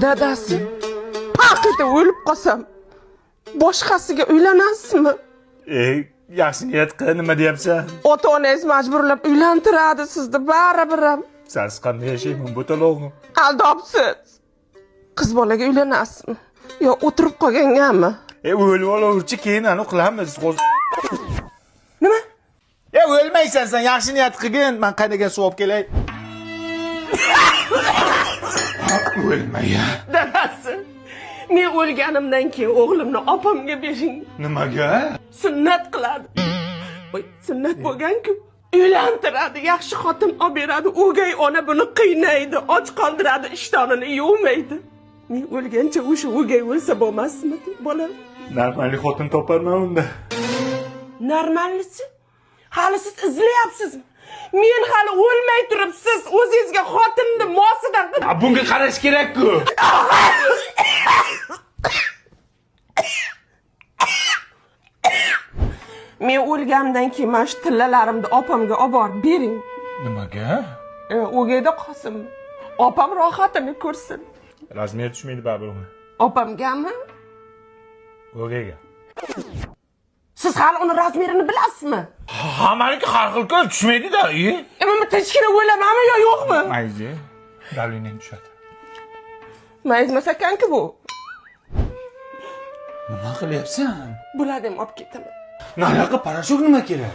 Dadasi, haqiqatda o'lib qolsam, boshqasiga uylanasizmi? Yaxshi niyat qil, nima deyapsan? Ota-onangiz majburlab uylantiradi sizni baribir ham. Siz qanday yashayman bu talog'im? Aldobsiz. Qiz bolaga uylanasizmi? Yo o'tirib qolgangami? O'lib oluvchi keyin anu qilamiz. Nima? O'lmaysan sen, yaxshi niyat qilgin. Men qaydaga suv olib kelay. O'lmaya. Dadasi, men o'lganimdan keyin o'g'limni opamga bering. Nimaga? Sunnat qiladi. Voy, sunnat bo'lgan-ku. Uylantiradi, yaxshi xotin olib beradi. O'gay ona buni qiynaydi, och qoldiradi, ishtonini yuvmaydi. Men o'lgancha o'sha o'gay o'lsa bo'lmasmi, bolam? Normalni xotin toparman unda. Normallisi? Hali siz izlayapsizmi? Men hali o'lmay turib siz o'zingizga xotinni mosidan bunga qarash kerak-ku. Men o'lgandan keyin mana shu tillalarimni opamga olib borib bering. Nimaga? O'gayda qolsin. Opam rohatini ko'rsin. Razmer tushmaydi baribir uni. Opamgami? O'gayga. Siz hali uni razmerini bilasizmi? Hammaniki har xil tushmaydi-da. Men tinchgina o'lamanmi yo yo'qmi? Mayli. Davlening tushadi. Mayzmas ekan-ku bu. Nima qilyapsan? Bularni olib ketaman. Nariyoqqa parashok nima kerak?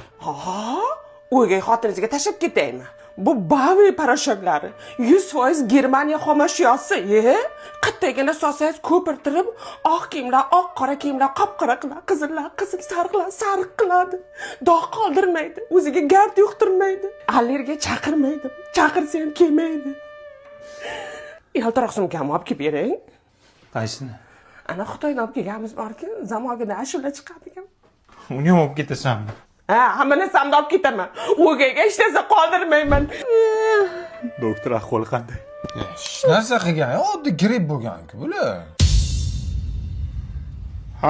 O'gay xotiningizga tashlab ketaymi? Bu Bavi parashoklari 100% Germaniya xomashyosi, qattagina solsangiz ko'pirtirib, oq kiyimlar oq, qora kiyimlar qop-qora qiladi, qizillar qizil, sariqlar sariq qiladi. Dog' qoldirmaydi, o'ziga gard yuqtirmaydi, allergiya chaqirmaydi, chaqirsa ham kelmaydi. Yaltiroq sumkani olib kelib bering. Qaysini? Ana Xitoydan olib kelganimiz bor-ku, zamogida ashula chiqadigan. Uni ham olib ketasanmi? Hammani samda olib ketaman. O'gayga hech narsa qoldirmayman. Doktor ahvoli qanday? Hech narsa qilgan, oddiy gripp bo'lgan-ku bular.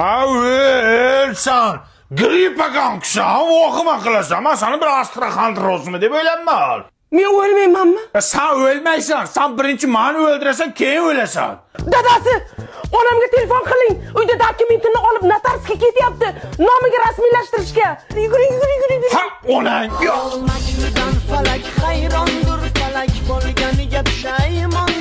O'lsan, grippaga o'xshab vohima qilasan. Men seni bir Astraxandrozmi deb o'ylayman. Men o'lmaymanmi? Sen o'lmaysan. Sen birinchi meni o'ldirasan, keyin o'lasan. Dadasi, onamga telefon qiling. Uyda dokumentini olib notarsga ketyapti. Nomiga rasmiylashtirishga. Yuguring. Ha, onang. Olmakdan falak hayrondur, falak bo'lganiga pushaymon.